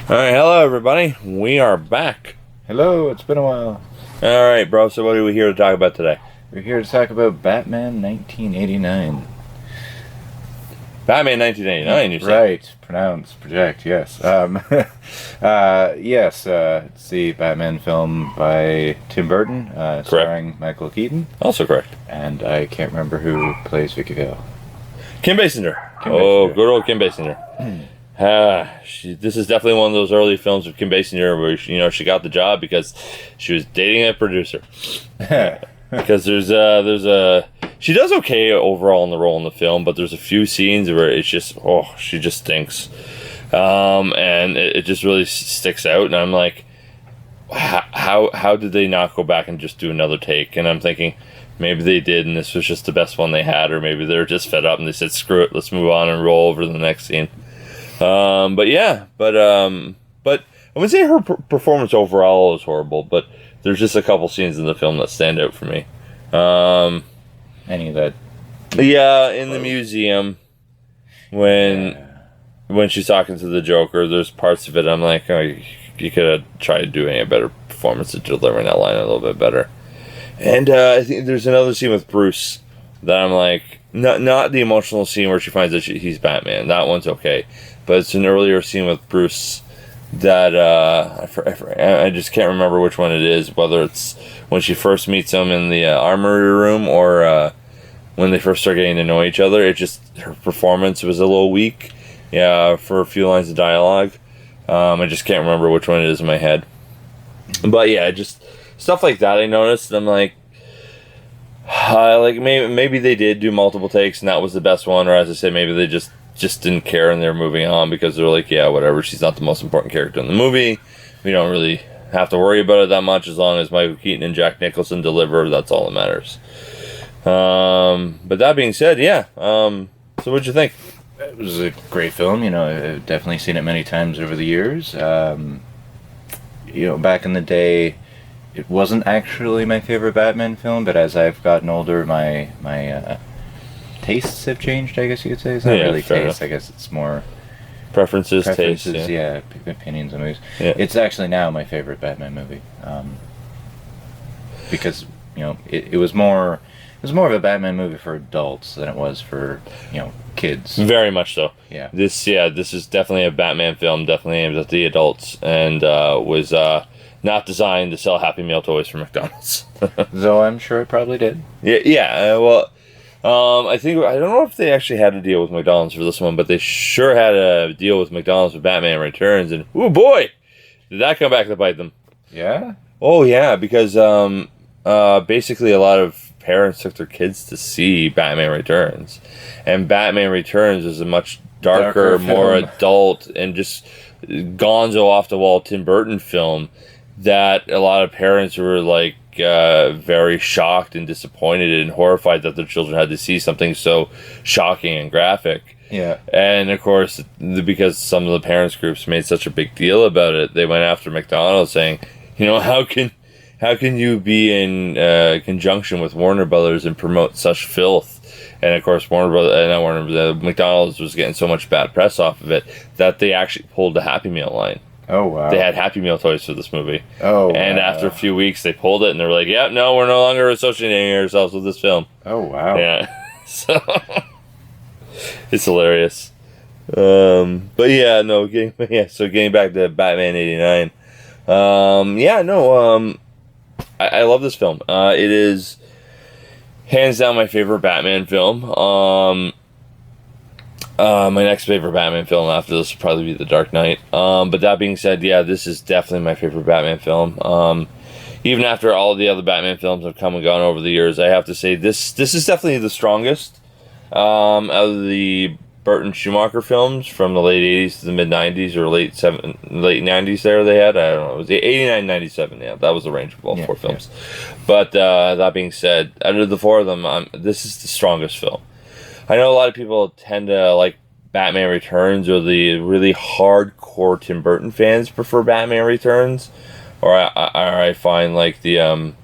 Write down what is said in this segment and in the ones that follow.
All right, hello everybody. We are back. Hello, it's been a while. All right, bro. So what are we here to talk about today? We're here to talk about Batman 1989. Batman 1989. You said. Right, pronounce, project, yes. Yes, it's the Batman film by Tim Burton, starring Michael Keaton. Also correct. And I can't remember who plays Vicky Vale. Kim Basinger. Kim Oh, Basinger. good old Kim Basinger. This is definitely one of those early films with Kim Basinger where she got the job because she was dating a producer. Because she does okay overall in the role in the film, but there's a few scenes where it's just she just stinks, and it just really sticks out. And I'm like, how did they not go back and just do another take? And I'm thinking maybe they did, and this was just the best one they had, or maybe they're just fed up and they said screw it, let's move on and roll over to the next scene. But I wouldn't say her performance overall is horrible, but there's just a couple scenes in the film that stand out for me. Any of that? Yeah, in the museum when she's talking to the Joker, there's parts of it I'm like, oh, you could have tried to do a better performance of delivering that line a little bit better. And I think there's another scene with Bruce that I'm like, not the emotional scene where she finds that he's Batman. That one's okay. But it's an earlier scene with Bruce that I just can't remember which one it is, whether it's when she first meets him in the armory room or when they first start getting to know each other. It just, her performance was a little weak, for a few lines of dialogue. I just can't remember which one it is in my head. But yeah, just stuff like that I noticed. I'm like maybe they did do multiple takes and that was the best one, or as I said, maybe they just didn't care and they're moving on because they're like, yeah, whatever, she's not the most important character in the movie, we don't really have to worry about it that much. As long as Michael Keaton and Jack Nicholson deliver, that's all that matters. But that being said, so what'd you think? It was a great film. I've definitely seen it many times over the years. Back in the day, it wasn't actually my favorite Batman film, but as I've gotten older, my tastes have changed, I guess you could say. It's not really taste, I guess it's more preferences, taste, opinions on movies. Yeah. It's actually now my favorite Batman movie, because it was more of a Batman movie for adults than it was for kids. Very much so. Yeah. This is definitely a Batman film, definitely aimed at the adults, and was not designed to sell Happy Meal toys for McDonald's. Though I'm sure it probably did. I think, I don't know if they actually had a deal with McDonald's for this one, but they sure had a deal with McDonald's for Batman Returns, and oh boy, did that come back to bite them. Yeah? Oh yeah, because basically a lot of parents took their kids to see Batman Returns, and Batman Returns is a much darker more adult, and just gonzo off the wall Tim Burton film that a lot of parents were like very shocked and disappointed and horrified that their children had to see something so shocking and graphic. Yeah. And of course, because some of the parents groups made such a big deal about it, they went after McDonald's saying, how can you be in conjunction with Warner Brothers and promote such filth? And of course, McDonald's was getting so much bad press off of it that they actually pulled the Happy Meal line. Oh, wow. They had Happy Meal toys for this movie. Oh, and wow. After a few weeks, they pulled it, and they were like, yeah, no, we're no longer associating ourselves with this film. Oh, wow. Yeah. So, it's hilarious. Getting back to Batman 89. I love this film. It is hands down my favorite Batman film. My next favorite Batman film after this will probably be The Dark Knight. But that being said, this is definitely my favorite Batman film. Even after all the other Batman films have come and gone over the years, I have to say this is definitely the strongest out of the Burton Schumacher films from the late 80s to the mid 90s or late 90s there they had. I don't know. It was the 89, 97. Yeah, that was the range of all four films. Yeah. But that being said, out of the four of them, this is the strongest film. I know a lot of people tend to like Batman Returns, or the really hardcore Tim Burton fans prefer Batman Returns, or I find like the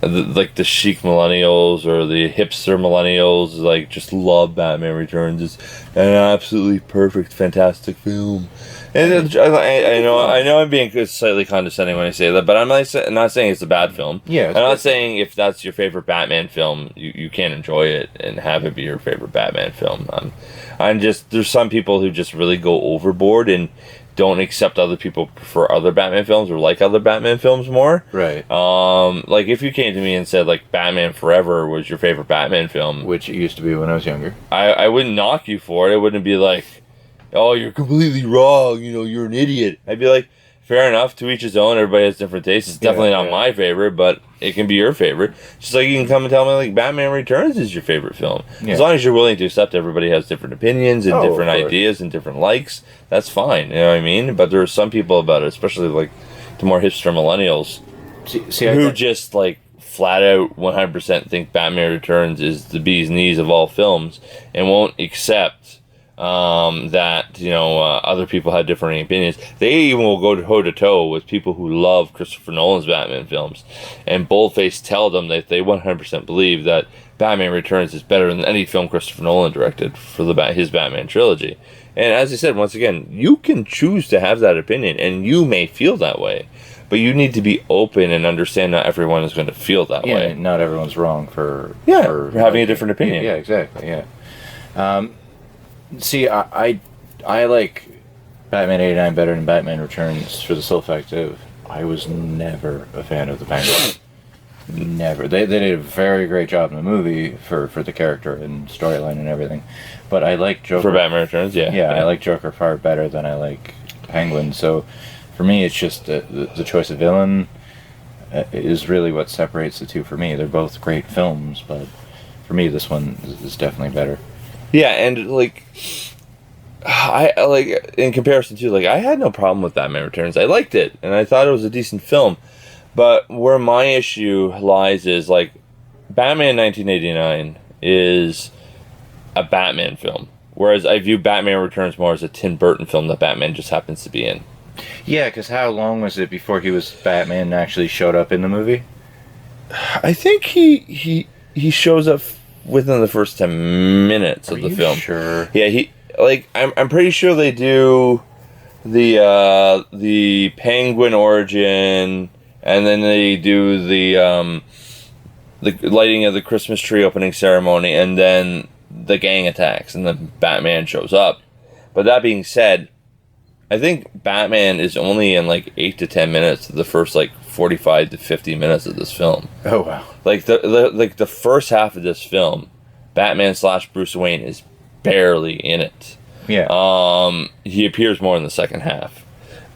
like the chic millennials or the hipster millennials like just love Batman Returns. It's an absolutely perfect, fantastic film. And I know I'm being slightly condescending when I say that, but I'm not saying it's a bad film. Yeah, I'm not saying if that's your favorite Batman film, you can't enjoy it and have it be your favorite Batman film. I'm just, there's some people who just really go overboard and don't accept other people prefer other Batman films or like other Batman films more. Right. Like if you came to me and said like Batman Forever was your favorite Batman film, Which it used to be when I was younger. I wouldn't knock you for it. It wouldn't be like, oh, you're completely wrong, you're an idiot. I'd be like, fair enough, to each his own, everybody has different tastes. It's definitely not my favorite, but it can be your favorite. Just like you can come and tell me like Batman Returns is your favorite film. Yeah. As long as you're willing to accept everybody has different opinions and different ideas and different likes, that's fine, you know what I mean? But there are some people about it, especially like the more hipster millennials, who just like flat out 100% think Batman Returns is the bee's knees of all films and won't accept that other people had differing opinions. They even will go toe to toe with people who love Christopher Nolan's Batman films and boldface tell them that they 100% believe that Batman Returns is better than any film Christopher Nolan directed for his Batman trilogy. And as I said, once again, you can choose to have that opinion and you may feel that way, but you need to be open and understand not everyone is going to feel that way. Yeah, not everyone's wrong for having a different opinion. Yeah, exactly. Yeah. See, I like Batman 89 better than Batman Returns for the sole fact of I was never a fan of the Penguin. Never. They did a very great job in the movie for the character and storyline and everything. But I like Joker. For Batman Returns, yeah. Yeah, I like Joker far better than I like Penguin. So for me, it's just the choice of villain is really what separates the two for me. They're both great films, but for me, this one is definitely better. Yeah, and like I like in comparison to like I had no problem with Batman Returns. I liked it and I thought it was a decent film. But where my issue lies is like Batman 1989 is a Batman film, whereas I view Batman Returns more as a Tim Burton film that Batman just happens to be in. Yeah, because how long was it before he was Batman and actually showed up in the movie? I think he shows up within the first 10 minutes of the film. Sure. Yeah, I'm pretty sure they do the Penguin origin, and then they do the lighting of the Christmas tree opening ceremony, and then the gang attacks, and then Batman shows up. But that being said, I think Batman is only in like 8 to 10 minutes of the first like 45 to 50 minutes of this film. Oh wow! Like the first half of this film, Batman / Bruce Wayne is barely in it. Yeah. He appears more in the second half,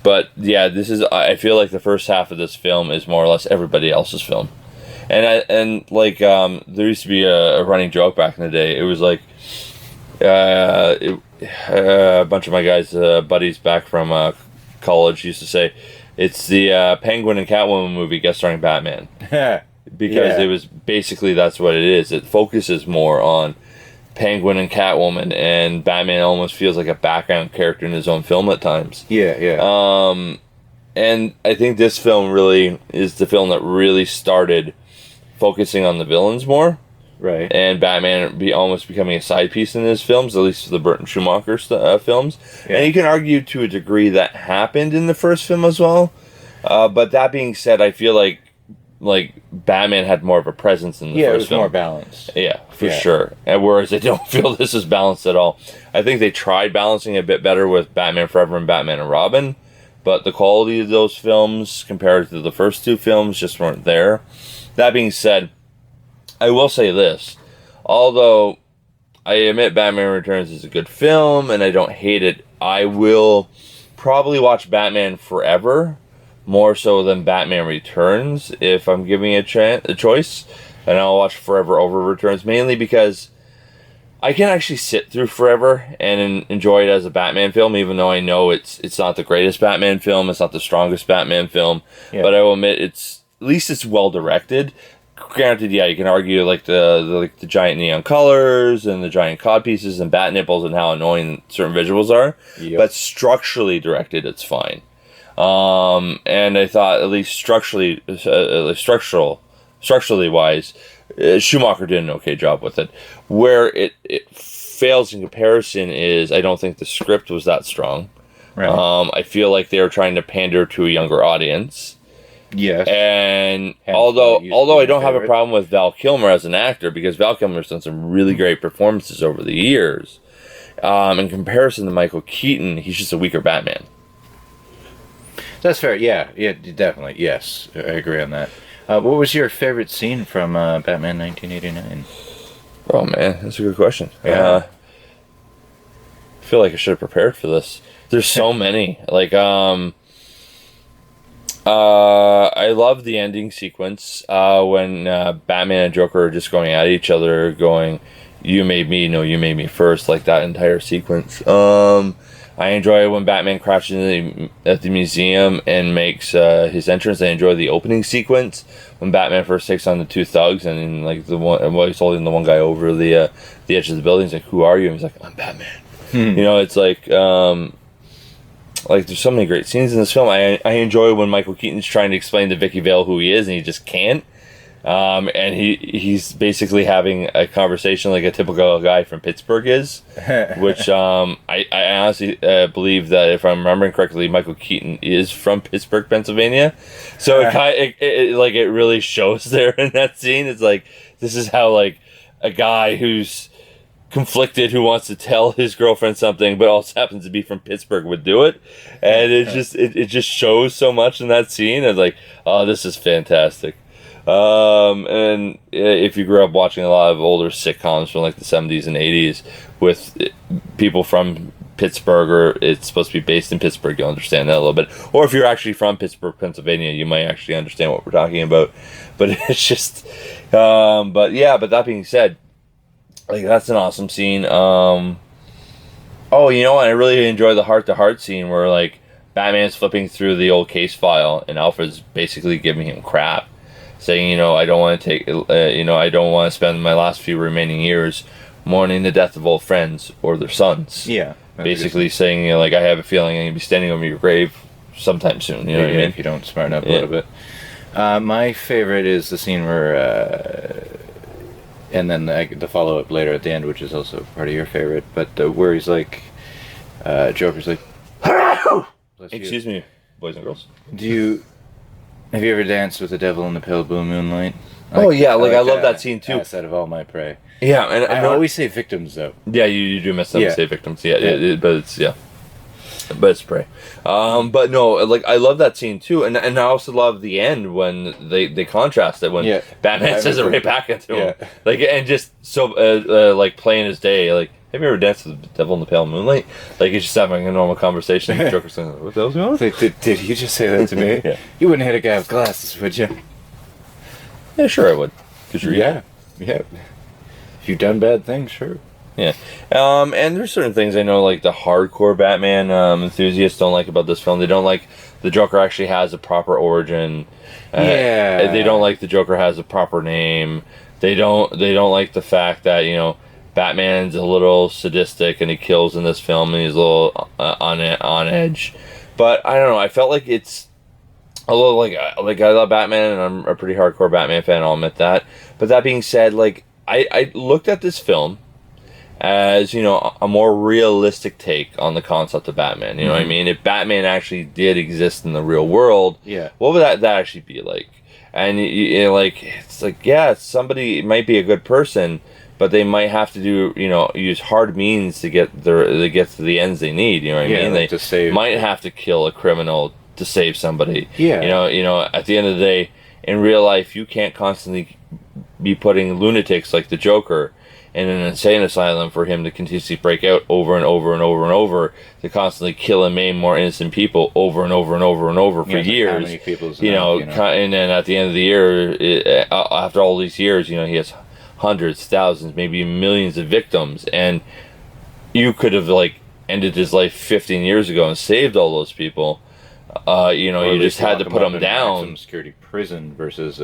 but yeah, I feel like the first half of this film is more or less everybody else's film, there used to be a running joke back in the day. It was like, a bunch of my guys, buddies back from college used to say, it's the Penguin and Catwoman movie guest starring Batman. Because it was basically, that's what it is. It focuses more on Penguin and Catwoman, and Batman almost feels like a background character in his own film at times. Yeah. And I think this film really is the film that really started focusing on the villains more. Right. And Batman almost becoming a side piece in his films, at least the Burton Schumacher films. Yeah. And you can argue to a degree that happened in the first film as well. But that being said, I feel like Batman had more of a presence in the first film. Yeah, it was more balanced. Yeah, for sure. And whereas I don't feel this is balanced at all. I think they tried balancing it a bit better with Batman Forever and Batman and Robin, but the quality of those films compared to the first two films just weren't there. That being said, I will say this. Although I admit Batman Returns is a good film and I don't hate it, I will probably watch Batman Forever more so than Batman Returns if I'm giving a choice. And I'll watch Forever over Returns, mainly because I can actually sit through Forever and enjoy it as a Batman film, even though I know it's not the greatest Batman film, it's not the strongest Batman film, but I will admit at least it's well directed. Granted, yeah, you can argue like the giant neon colors and the giant cod pieces and bat nipples and how annoying certain visuals are, but structurally directed, it's fine. And I thought at least structural structurally wise, Schumacher did an okay job with it. Where it fails in comparison is I don't think the script was that strong. Right. I feel like they were trying to pander to a younger audience. Yes. And Hence although I don't have a favorite. problem with Val Kilmer as an actor, because Val Kilmer's done some really great performances over the years, in comparison to Michael Keaton, he's just a weaker Batman. That's fair. Yeah, definitely. Yes, I agree on that. What was your favorite scene from Batman 1989? Oh man, that's a good question. Yeah. I feel like I should have prepared for this. There's so many. Like, I love the ending sequence when Batman and Joker are just going at each other, going, "You made me, no, you made me first," like that entire sequence. I enjoy when Batman crashes at the museum and makes his entrance. I enjoy the opening sequence when Batman first takes on the two thugs, and then, like the one, while he's holding the one guy over the edge of the building, he's like, "Who are you?" And he's like, "I'm Batman." You know, it's like there's so many great scenes in this film. I enjoy when Michael Keaton's trying to explain to Vicky Vale who he is, and he just can't. And he's basically having a conversation like a typical guy from Pittsburgh is, which I honestly believe that if I'm remembering correctly, Michael Keaton is from Pittsburgh, Pennsylvania. So it really shows there in that scene. It's like, this is how like a guy who's conflicted, who wants to tell his girlfriend something but also happens to be from Pittsburgh, would do it. And it just shows so much in that scene. It's like, oh, this is fantastic. And if you grew up watching a lot of older sitcoms from like the 70s and 80s with people from Pittsburgh, or it's supposed to be based in Pittsburgh, you'll understand that a little bit. Or if you're actually from Pittsburgh, Pennsylvania, you might actually understand what we're talking about. But it's just, but that being said, like, that's an awesome scene. Oh, you know what? I really enjoy the heart-to-heart scene where, like, Batman's flipping through the old case file and Alfred's basically giving him crap, saying, you know, I don't want to I don't want to spend my last few remaining years mourning the death of old friends or their sons. Yeah. Basically saying, you know, like, I have a feeling I'm going to be standing over your grave sometime soon. You know what I mean? If you don't smarten up a little bit. My favorite is the scene where... and then the follow-up later at the end, which is also part of your favorite, but where he's like, Joker's like, Excuse me, boys and girls. have you ever danced with the devil in the pale blue moonlight? Oh yeah, I love that scene too. Asset of all my prey. Yeah, and I always say victims though. Yeah, you do mess up and say victims. Yeah, but it's prey. But no, like, I love that scene too, and I also love the end when they contrast it when Batman says it right back into him, like, and just so like plain as day. Like, have you ever danced with the devil in the pale moonlight? Like, he's just having a normal conversation. And Joker's saying, "What the hell's going on?" Did you just say that to me? Yeah. You wouldn't hit a guy with glasses, would you? Yeah, sure I would. 'Cause you're yeah. If you've done bad things, sure. Yeah, and there's certain things I know, like the hardcore Batman enthusiasts don't like about this film. They don't like the Joker actually has a proper origin. They don't like the Joker has a proper name. They don't like the fact that, you know, Batman's a little sadistic and he kills in this film and he's a little on edge. But I don't know. I felt like it's a little like I love Batman and I'm a pretty hardcore Batman fan. I'll admit that. But that being said, like, I looked at this film as, you know, a more realistic take on the concept of Batman. You know what I mean? If Batman actually did exist in the real world, what would that actually be like? And it's like, yeah, somebody might be a good person, but they might have to use hard means to get to the ends they need. You know what I mean? Like they might have to kill a criminal to save somebody. Yeah. You know, at the end of the day, in real life, you can't constantly be putting lunatics like the Joker in an insane asylum for him to continuously break out over and over and over and over, to constantly kill and maim more innocent people over and over and over and over for years. How many people's and then at the end of the year, after all these years, you know, he has hundreds, thousands, maybe millions of victims, and you could have, like, ended his life 15 years ago and saved all those people. You just had to put them down. Maximum security prison versus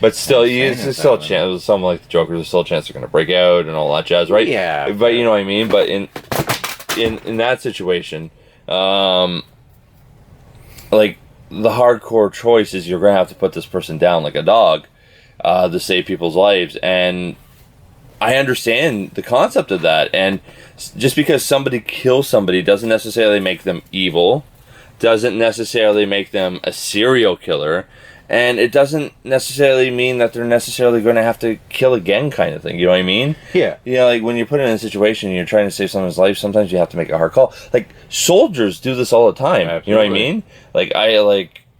but still, there's still a chance. Something like the Joker, there's still a chance they're going to break out and all that jazz, right? Yeah. But you know what I mean. But in that situation, like, the hardcore choice is you're going to have to put this person down like a dog. to save people's lives, and I understand the concept of that. And just because somebody kills somebody doesn't necessarily make them evil, doesn't necessarily make them a serial killer, and it doesn't necessarily mean that they're necessarily going to have to kill again, kind of thing. You know what I mean? Yeah. You know, like when you're put in a situation and you're trying to save someone's life, sometimes you have to make a hard call. Like soldiers do this all the time. Absolutely. You know what I mean? Like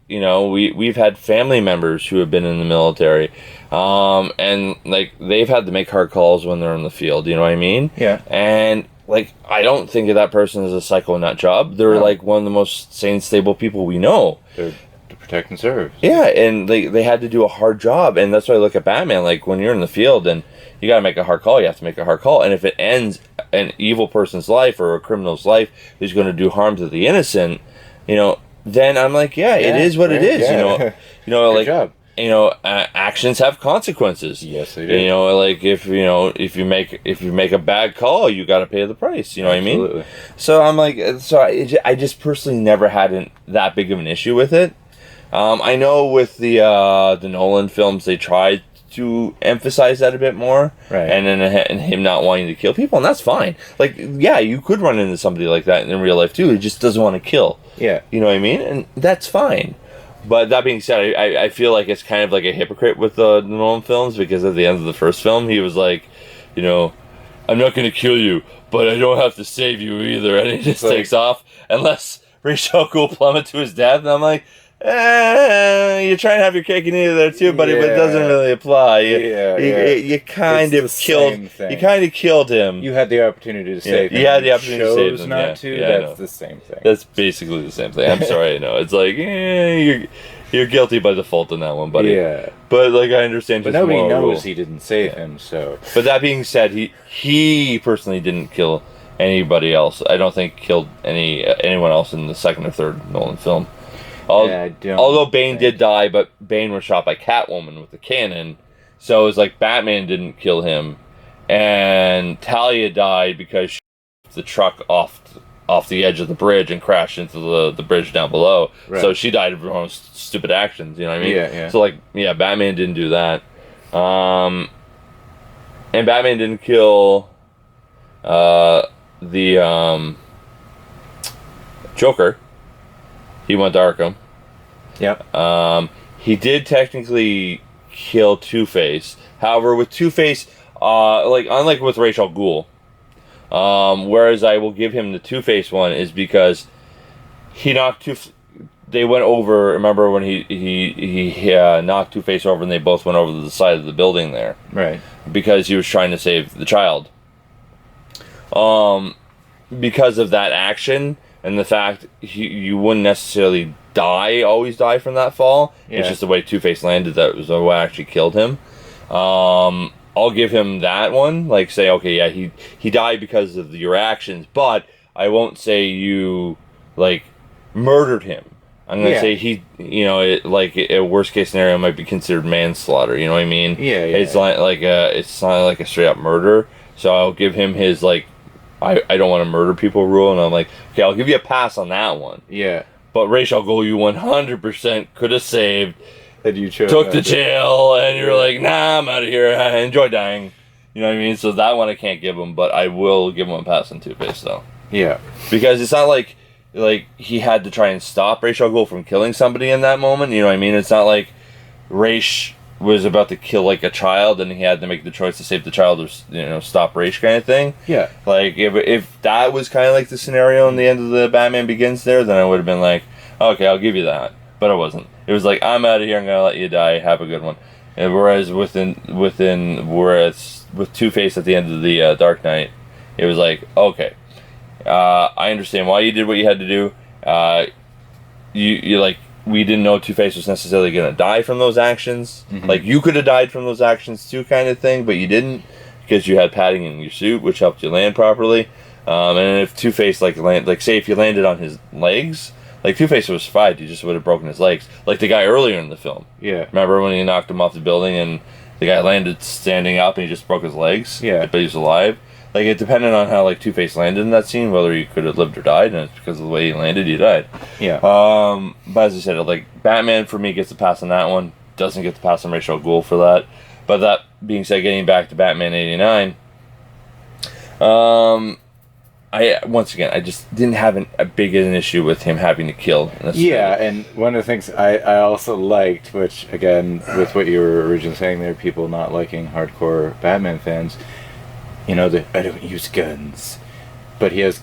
you know, we've had family members who have been in the military, and like they've had to make hard calls when they're in the field. You know what I mean? Yeah. And like I don't think of that person as a psycho nut job. They're like one of the most sane, stable people we know. They're to protect and serve. Yeah, and they had to do a hard job, and that's why I look at Batman. Like when you're in the field and you got to make a hard call, you have to make a hard call. And if it ends an evil person's life or a criminal's life who's going to do harm to the innocent, you know, then I'm like, yeah, it is what it is. Yeah. You know, Good like job. you know, actions have consequences. Yes, they do. You know, like if you make a bad call, you got to pay the price. You know Absolutely. what I mean? So I'm like, I just personally never had that big of an issue with it. I know with the Nolan films, they tried to emphasize that a bit more, right? And him not wanting to kill people, and that's fine. Like, yeah, you could run into somebody like that in real life too. He just doesn't want to kill. Yeah, you know what I mean, and that's fine. But that being said, I feel like it's kind of like a hypocrite with the Nolan films, because at the end of the first film, he was like, you know, I'm not going to kill you, but I don't have to save you either, and he just takes off unless Ra's al Ghul plummets to his death, and I'm like, you're trying to have your cake and eat it there too, buddy, but it doesn't really apply. You kind of killed him. You had the opportunity to save him. You had the opportunity to save him. Not to. That's the same thing. That's basically the same thing. I'm sorry, I know. It's like, you're guilty by default in that one, buddy. Yeah. But like, I understand. But nobody knows he didn't save him. So. But that being said, he personally didn't kill anybody else. I don't think killed anyone else in the second or third Nolan film. Although Bane did die, but Bane was shot by Catwoman with a cannon, so it was like Batman didn't kill him, and Talia died because she the truck off the edge of the bridge and crashed into the bridge down below. Right. So she died of her own stupid actions. You know what I mean? Yeah. So like, yeah, Batman didn't do that, and Batman didn't kill the Joker. He went to Arkham. Yep. He did technically kill TwoFace. However, with TwoFace, like unlike with Ra's al Ghul, whereas I will give him the TwoFace one is because he knocked they went over. Remember when he knocked TwoFace over and they both went over to the side of the building there, right? Because he was trying to save the child. Because of that action. And the fact you wouldn't necessarily always die from that fall. Yeah. It's just the way TwoFace landed that was what actually killed him. I'll give him that one. Like, say, okay, yeah, he died because of your actions, but I won't say you, like, murdered him. I'm going to say a worst case scenario might be considered manslaughter, you know what I mean? Yeah. It's not like a straight up murder. So I'll give him his, like, I don't want to murder people rule, and I'm like, okay, I'll give you a pass on that one. Yeah. But Ra's al Ghul, you 100% could have saved. That you chose. Took to jail, and you're like, nah, I'm out of here. I enjoy dying. You know what I mean? So that one I can't give him, but I will give him a pass on TwoFace, though. Yeah. Because it's not like he had to try and stop Ra's al Ghul from killing somebody in that moment. You know what I mean? It's not like Ra's was about to kill like a child and he had to make the choice to save the child or stop Ra's kind of thing. Yeah. Like if that was kind of like the scenario in the end of the Batman Begins there, then I would have been like, okay, I'll give you that. But it wasn't. It was like, I'm out of here. I'm gonna let you die. Have a good one. And whereas with TwoFace at the end of the Dark Knight, it was like, okay, I understand why you did what you had to do. You like. We didn't know TwoFace was necessarily going to die from those actions. Mm-hmm. Like, you could have died from those actions too, kind of thing, but you didn't because you had padding in your suit, which helped you land properly. And if TwoFace, say if you landed on his legs, like, TwoFace was survived, you just would have broken his legs. Like the guy earlier in the film. Yeah. Remember when he knocked him off the building and the guy landed standing up and he just broke his legs? Yeah. But he's alive. Like, it depended on how, like, TwoFace landed in that scene, whether he could have lived or died, and it's because of the way he landed, he died. Yeah. But as I said, like, Batman, for me, gets a pass on that one. doesn't get to pass on Ra's al Ghul for that. But that being said, getting back to Batman 89, I just didn't have a big an issue with him having to kill. Yeah, and one of the things I also liked, which again, with what you were originally saying there, people not liking hardcore Batman fans, I don't use guns, but he has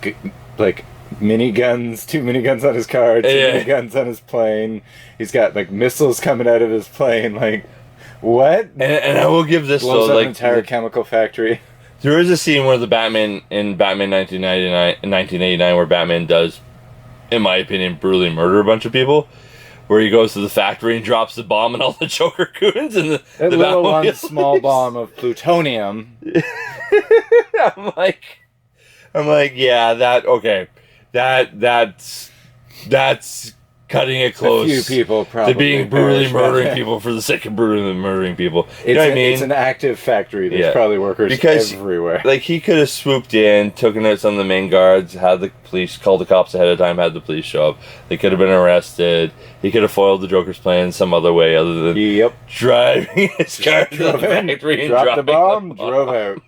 like miniguns, 2 miniguns on his car, 2 miniguns on his plane. He's got like missiles coming out of his plane, like what? And I will give this blows though, up like an entire chemical factory. There is a scene where the Batman in Batman 1989 where Batman does, in my opinion, brutally murder a bunch of people, where he goes to the factory and drops the bomb and all the Joker goons and the little one small bomb of plutonium. I'm like, yeah, that's cutting it close. A few people probably to being brutally murdering people for the sake of brutally murdering people. You know what I mean? It's an active factory. There's probably workers everywhere. Like, he could have swooped in, taken out some of the main guards, had the police, called the cops ahead of time, had the police show up. They could have been arrested. He could have foiled the Joker's plan some other way other than driving his car to the factory and dropped the bomb, drove out.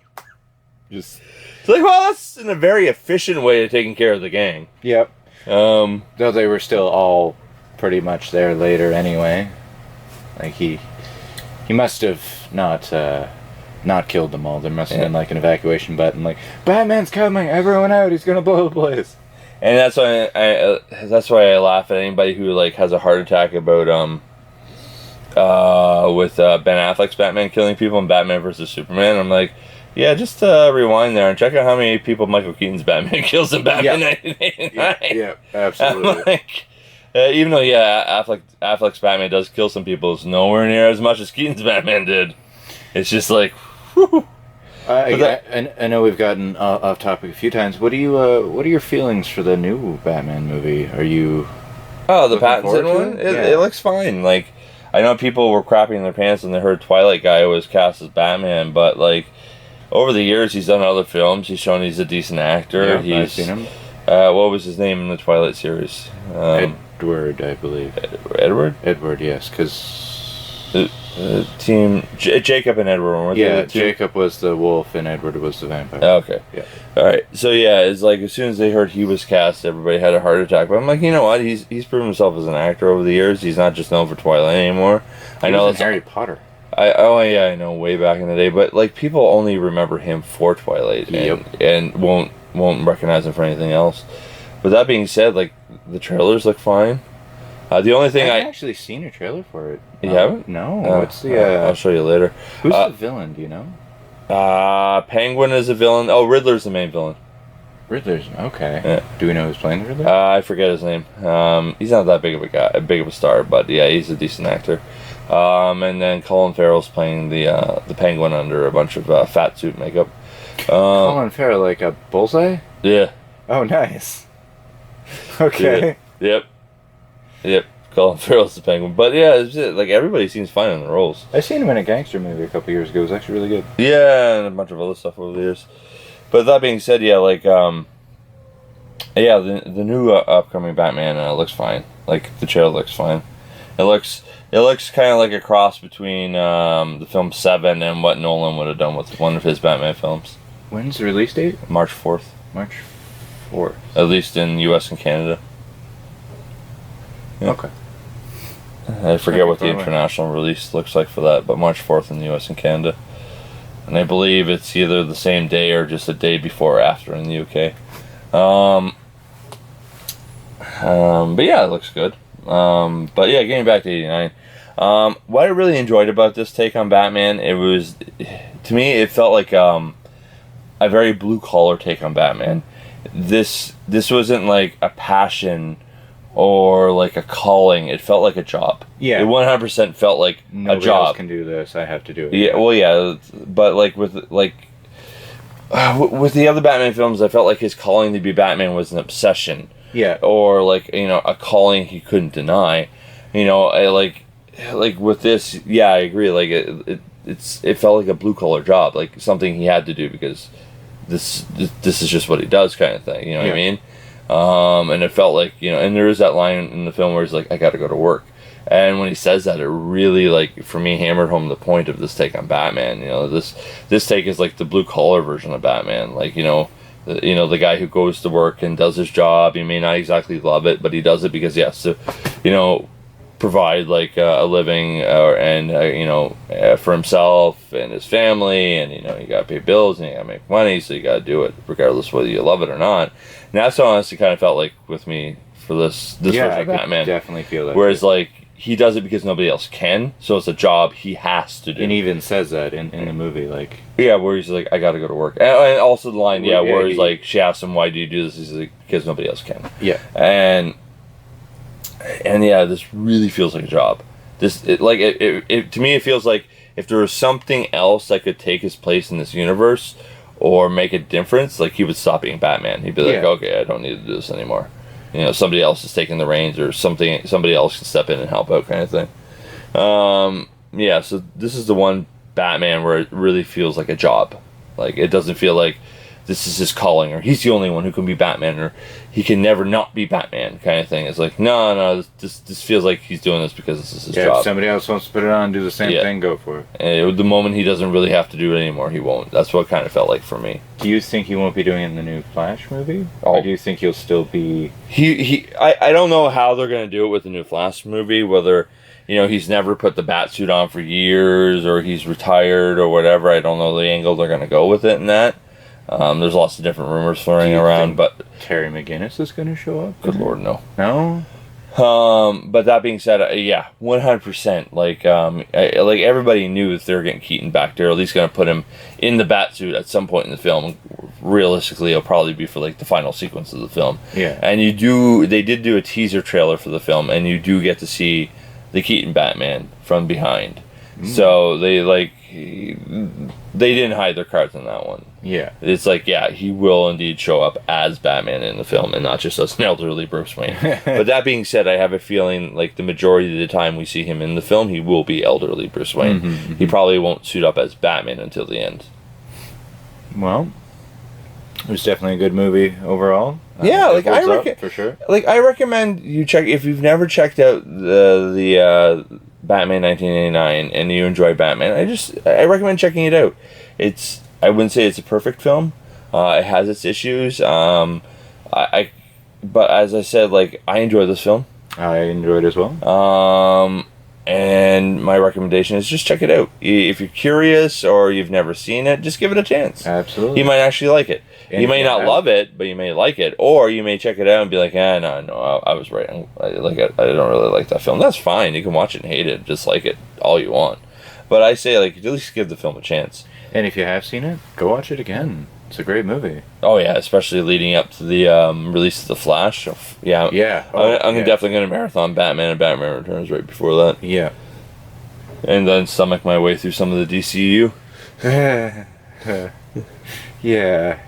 It's like, well, that's in a very efficient way of taking care of the gang. Yep. Though they were still all pretty much there later anyway. Like he must have not killed them all. There must have been like an evacuation button, like Batman's coming, everyone out, he's gonna blow the place. And that's why I laugh at anybody who like has a heart attack about with Ben Affleck's Batman killing people in Batman vs Superman. I'm like, yeah, just rewind there and check out how many people Michael Keaton's Batman kills in Batman 1989. Yeah, absolutely. Like, even though, Affleck's Batman does kill some people, it's nowhere near as much as Keaton's Batman did. It's just like, whew. I know we've gotten off topic a few times. What are your feelings for the new Batman movie? Are you? Oh, the Pattinson one. It looks fine. Like, I know people were crapping their pants when they heard Twilight guy was cast as Batman, but like, over the years he's done other films. He's shown he's a decent actor. Yeah, I've seen him. What was his name in the Twilight series? Edward, I believe. Edward? Edward, yes, because team Jacob and Edward. Jacob was the wolf and Edward was the vampire. Okay. Yeah. All right. So yeah, it's like as soon as they heard he was cast, everybody had a heart attack. But I'm like, you know what? He's proven himself as an actor over the years. He's not just known for Twilight anymore. I know that's Harry Potter. I know, way back in the day. But like, people only remember him for Twilight, and won't recognize him for anything else. But that being said, like, the trailers look fine. The only thing I haven't actually seen a trailer for it. You haven't? No. What's the? I'll show you later. Who's the villain? Do you know? Penguin is a villain. Oh, Riddler's the main villain. Riddler's okay. Yeah. Do we know who's playing the Riddler? I forget his name. He's not that big of a star, but yeah, he's a decent actor. And then Colin Farrell's playing the Penguin under a bunch of fat suit makeup. Colin Farrell, like a bullseye? Yeah. Oh, nice. Okay. Yeah. Yep. Colin Farrell's the Penguin, but yeah, like, everybody seems fine in the roles. I seen him in a gangster movie a couple years ago. It was actually really good. Yeah, and a bunch of other stuff over the years. But that being said, yeah, like, the new upcoming Batman looks fine. Like, the trailer looks fine. It looks kind of like a cross between the film Seven and what Nolan would have done with one of his Batman films. When's the release date? March 4th. March 4th. At least in U.S. and Canada. Yeah. Okay. I forget what the international release looks like for that, but March 4th in the U.S. and Canada. And I believe it's either the same day or just a day before or after in the UK. But yeah, it looks good. But yeah, getting back to 89. What I really enjoyed about this take on Batman, to me, it felt like a very blue-collar take on Batman. This wasn't like a passion or like a calling. It felt like a job. Yeah. It 100% felt like Nobody a job. Else can do this. I have to do it. Yeah, well, yeah, but like with the other Batman films, I felt like his calling to be Batman was an obsession. Yeah. Or like, a calling he couldn't deny. Like with this, yeah, I agree. Like it felt like a blue collar job, like something he had to do because this is just what he does, kind of thing. You know what I mean? And it felt like, and there is that line in the film where he's like, I gotta go to work. And when he says that, it really, like, for me, hammered home the point of this take on Batman. This take is like the blue collar version of Batman. Like, the guy who goes to work and does his job. He may not exactly love it, but he does it because he has to, provide like a living for himself and his family, and you gotta pay bills and you gotta make money, so you gotta do it regardless whether you love it or not. And that's how honestly kind of felt like with me for this version of Batman. Definitely feel that. Whereas like he does it because nobody else can, so it's a job he has to do. And he even says that in the movie, like, yeah, where he's like, I gotta go to work, and also the line, where he's like, she asks him, why do you do this? He's like, because nobody else can. Yeah. And yeah, this really feels like a job. To me, it feels like if there was something else that could take his place in this universe or make a difference, like he would stop being Batman. He'd be like, okay, I don't need to do this anymore. Somebody else is taking the reins, or somebody else can step in and help out, kind of thing. So this is the one Batman where it really feels like a job. Like, it doesn't feel like this is his calling, or he's the only one who can be Batman, or he can never not be Batman, kind of thing. It's like, no, this feels like he's doing this because this is his job. If somebody else wants to put it on and do the same thing, go for it. And the moment he doesn't really have to do it anymore, he won't. That's what it kind of felt like for me. Do you think he won't be doing it in the new Flash movie? Or do you think he'll still be... I don't know how they're going to do it with the new Flash movie, whether... he's never put the bat suit on for years, or he's retired, or whatever. I don't know the angle they're going to go with it in that. There's lots of different rumors floating around, but Terry McGinnis is going to show up? Good Lord, no. No? But that being said, 100%. Like everybody knew that they were getting Keaton back there, at least going to put him in the bat suit at some point in the film. Realistically, it'll probably be for like the final sequence of the film. Yeah. And they did do a teaser trailer for the film, and you do get to see the Keaton Batman from behind. So they didn't hide their cards on that one. Yeah. It's like, he will indeed show up as Batman in the film and not just as an elderly Bruce Wayne. But that being said, I have a feeling like the majority of the time we see him in the film, he will be elderly Bruce Wayne. He probably won't suit up as Batman until the end. Well, it was definitely a good movie overall. For sure. Like, I recommend you check, if you've never checked out the Batman 1989 and you enjoy Batman, I recommend checking it out. I wouldn't say it's a perfect film. It has its issues. But as I said, like, I enjoy this film. I enjoyed it as well. And my recommendation is just check it out. If you're curious or you've never seen it, just give it a chance. Absolutely. You might actually like it. You may not love it, but you may like it. Or you may check it out and be like, no, I was right. I don't really like that film. That's fine. You can watch it and hate it. Just like it all you want. But I say, like, at least give the film a chance. And if you have seen it, go watch it again. It's a great movie. Oh, yeah, especially leading up to the release of The Flash. Yeah. Yeah. I'm definitely going to marathon Batman and Batman Returns right before that. Yeah. And then stomach my way through some of the DCU. Yeah. Yeah.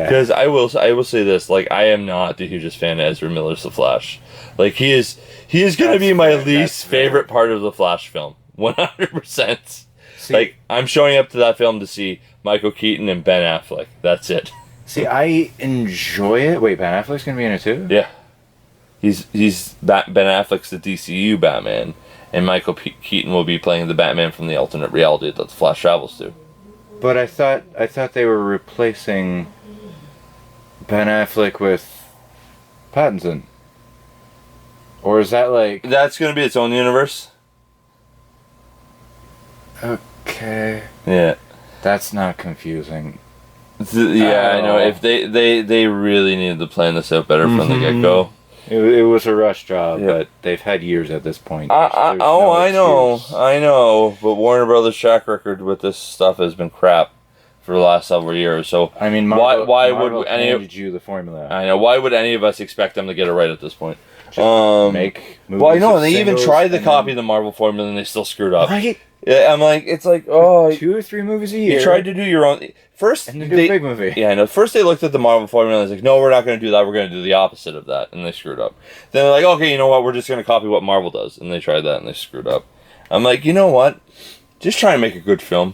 Because I will say this, like, I am not the hugest fan of Ezra Miller's The Flash. Like, he is going to be my least favorite part of the Flash film. 100%. Like, I'm showing up to that film to see Michael Keaton and Ben Affleck. That's it. See, I enjoy it. Wait, Ben Affleck's going to be in it too? Yeah. Ben Affleck's the DCU Batman, and Michael Keaton will be playing the Batman from the alternate reality that the Flash travels to. But I thought they were replacing Ben Affleck with Pattinson. Or is that like... That's going to be its own universe. Okay. Yeah. That's not confusing. I know. If they really needed to plan this out better from the get-go. It was a rush job, but they've had years at this point. I know. But Warner Brothers' track record with this stuff has been crap for the last several years. So I mean, why would any of you the formula? I know. Why would any of us expect them to get it right at this point? Make movies. Well, I know they even tried to copy the Marvel formula and they still screwed up. Right? Yeah, I'm like, it's like, 2 or 3 movies a year. You tried to do your own. First, and they do a big movie. Yeah, I know. First, they looked at the Marvel formula and was like, no, we're not going to do that. We're going to do the opposite of that. And they screwed up. Then they're like, okay, you know what? We're just going to copy what Marvel does. And they tried that and they screwed up. I'm like, you know what? Just try and make a good film.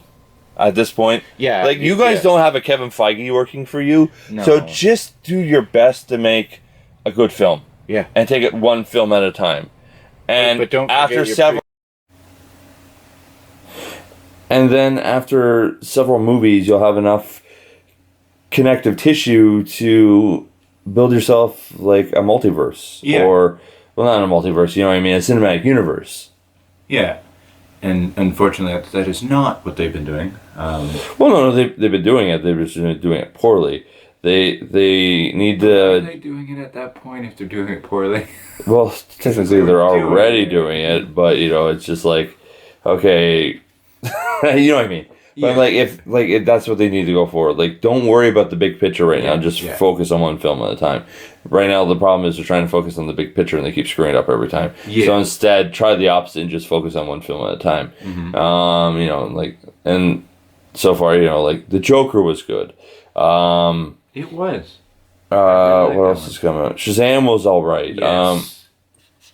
at this point. Yeah. Like, you guys don't have a Kevin Feige working for you, No. so just do your best to make a good film. Yeah. And take it one film at a time. And but don't after forget several... And then after several movies, you'll have enough connective tissue to build yourself, like, a multiverse. Yeah. Or, well, not a multiverse, you know what I mean? A cinematic universe. Yeah. And unfortunately, that is not what they've been doing. Well, no, they've been doing it. They've just been doing it poorly. They need to... Why are they doing it at that point if they're doing it poorly? Well, technically they're already doing it, but, you know, it's just like, okay... you know what I mean? But, if that's what they need to go for. Like, don't worry about the big picture right now. Just focus on one film at a time. Right now, the problem is they're trying to focus on the big picture, and they keep screwing it up every time. Yeah. So instead, try the opposite and just focus on one film at a time. Mm-hmm. You know, like, and so far, you know, like, The Joker was good. It was. What else is coming out? Shazam was all right. Yes.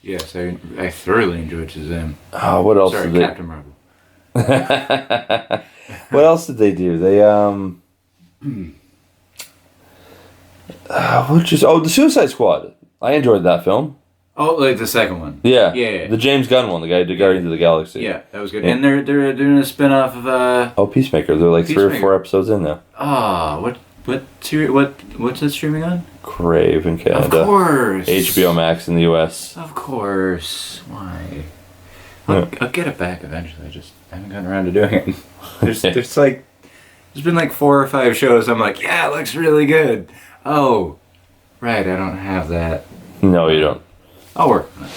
Yes, I thoroughly enjoyed Shazam. What else? Sorry, Captain Marvel. What else did they do? They the Suicide Squad. I enjoyed that film. Oh, like the second one. Yeah. Yeah. The James Gunn one, the guy who did Guardians of the Galaxy. Yeah, that was good. Yeah. And they're doing a spin-off of Peacemaker. They're like 3 or 4 episodes in now. What's it streaming on? Crave in Canada. Of course. HBO Max in the US. Of course. Why? I'll get it back eventually. I just haven't gotten around to doing it. There's been like 4 or 5 shows. I'm like, yeah, it looks really good. Oh, right. I don't have that. No, you don't. I'll work on it.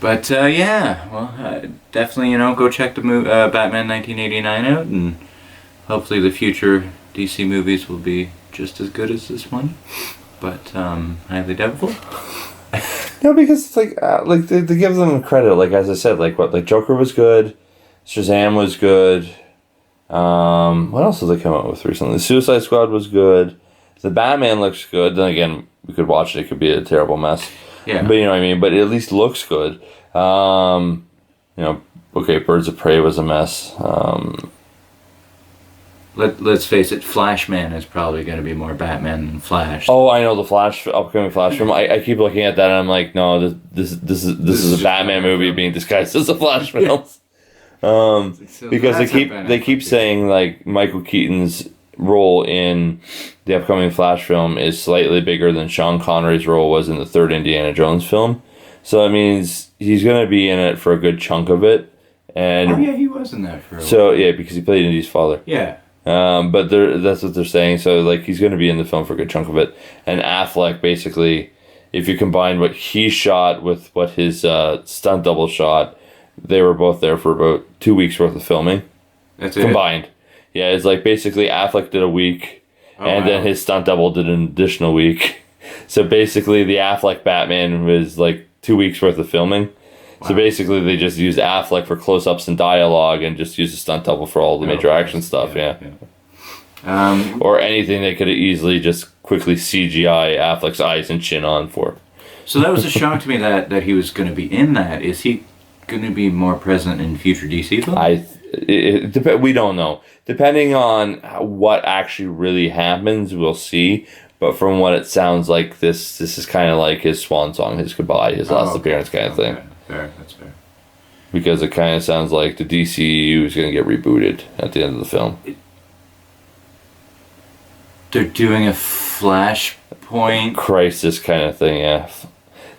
But definitely, go check the Batman 1989 out, and hopefully the future DC movies will be just as good as this one. But highly doubtful. No, because it's like they give them credit. Like, as I said, like Joker was good, Shazam was good. What else did they come out with recently? The Suicide Squad was good. The Batman looks good. Then again, we could watch it. It could be a terrible mess. Yeah. But you know what I mean. But it at least looks good. Birds of Prey was a mess. Let's face it, Flashman is probably going to be more Batman than Flash. Oh, I know the upcoming Flash film. I keep looking at that and I'm like, no, this is a Batman movie being disguised as a Flash film. Because they keep saying like Michael Keaton's role in the upcoming Flash film is slightly bigger than Sean Connery's role was in the 3rd Indiana Jones film. So that means he's going to be in it for a good chunk of it. And he was in that for a while. So yeah, because he played Indy's father. Yeah. But that's what they're saying. So like he's going to be in the film for a good chunk of it. And Affleck, basically, if you combine what he shot with what his stunt double shot, they were both there for about 2 weeks worth of filming. That's it. Combined. Yeah, it's like basically Affleck did a week, then his stunt double did an additional week. So basically, the Affleck Batman was like 2 weeks worth of filming. Wow. So basically, they just used Affleck for close-ups and dialogue, and just used a stunt double for all the major action stuff. Yeah. Or anything they could have easily just quickly CGI Affleck's eyes and chin on for. So that was a shock to me that he was going to be in that. Is he going to be more present in future DC films? We don't know. Depending on what actually really happens, we'll see. But from what it sounds like, this is kind of like his swan song, his goodbye, his last appearance kind of thing. Fair, that's fair. Because it kind of sounds like the DCU is going to get rebooted at the end of the film. They're doing a Flashpoint crisis kind of thing, yeah.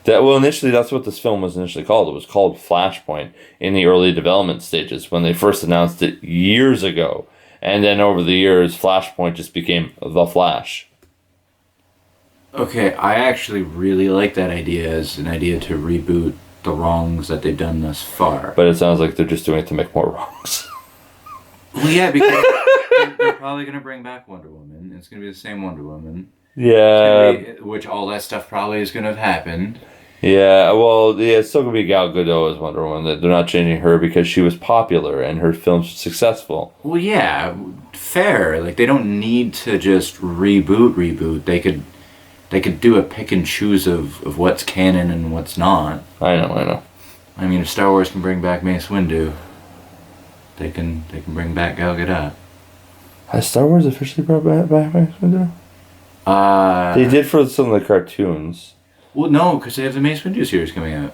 Initially, that's what this film was initially called. It was called Flashpoint in the early development stages when they first announced it years ago. And then over the years, Flashpoint just became The Flash. Okay, I actually really like that idea as an idea to reboot the wrongs that they've done thus far. But it sounds like they're just doing it to make more wrongs. Well, yeah, because they're probably going to bring back Wonder Woman. It's going to be the same Wonder Woman. Yeah. Which all that stuff probably is going to have happened. Yeah, well, it's still going to be Gal Gadot as Wonder Woman. They're not changing her because she was popular and her films were successful. Well, yeah, fair. Like, they don't need to just reboot. They could do a pick and choose of what's canon and what's not. I know. I mean, if Star Wars can bring back Mace Windu, they can bring back Gal Gadot. Has Star Wars officially brought back Mace Windu? They did for some of the cartoons. Well, no, because they have the Mace Windu series coming out.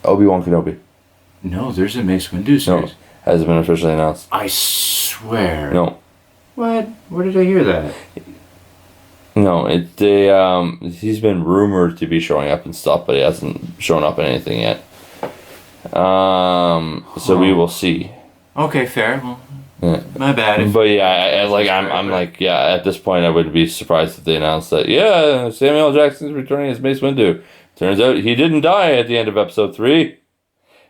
Obi-Wan Kenobi. No, there's a Mace Windu series. No, hasn't been officially announced. I swear. No. What? Where did I hear that? No, he's been rumored to be showing up and stuff, but he hasn't shown up in anything yet. So we will see. Okay, fair. Well, Yeah. my bad. But yeah, I'm like, yeah, at this point I would be surprised if they announced that, yeah, Samuel L. Jackson's returning as Mace Windu. Turns out he didn't die at the end of episode 3.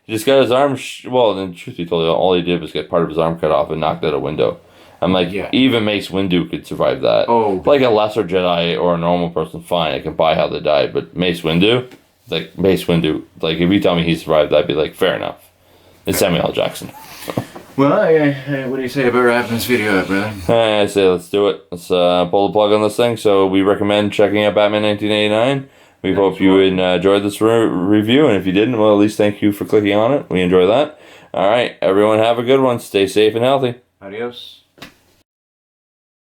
He just got his arm, well, then truth be told, all he did was get part of his arm cut off and knocked out a window. I'm like, even Mace Windu could survive that. Oh. Like a lesser Jedi or a normal person, fine, I can buy how they died, but Mace Windu, like, if you tell me he survived, I'd be like, fair enough. It's Samuel L. Jackson. Well, what do you say about wrapping this video up, brother? I say let's do it. Let's pull the plug on this thing. So we recommend checking out Batman 1989. We hope you enjoyed this review, and if you didn't, well, at least thank you for clicking on it. We enjoy that. All right, everyone have a good one. Stay safe and healthy. Adios.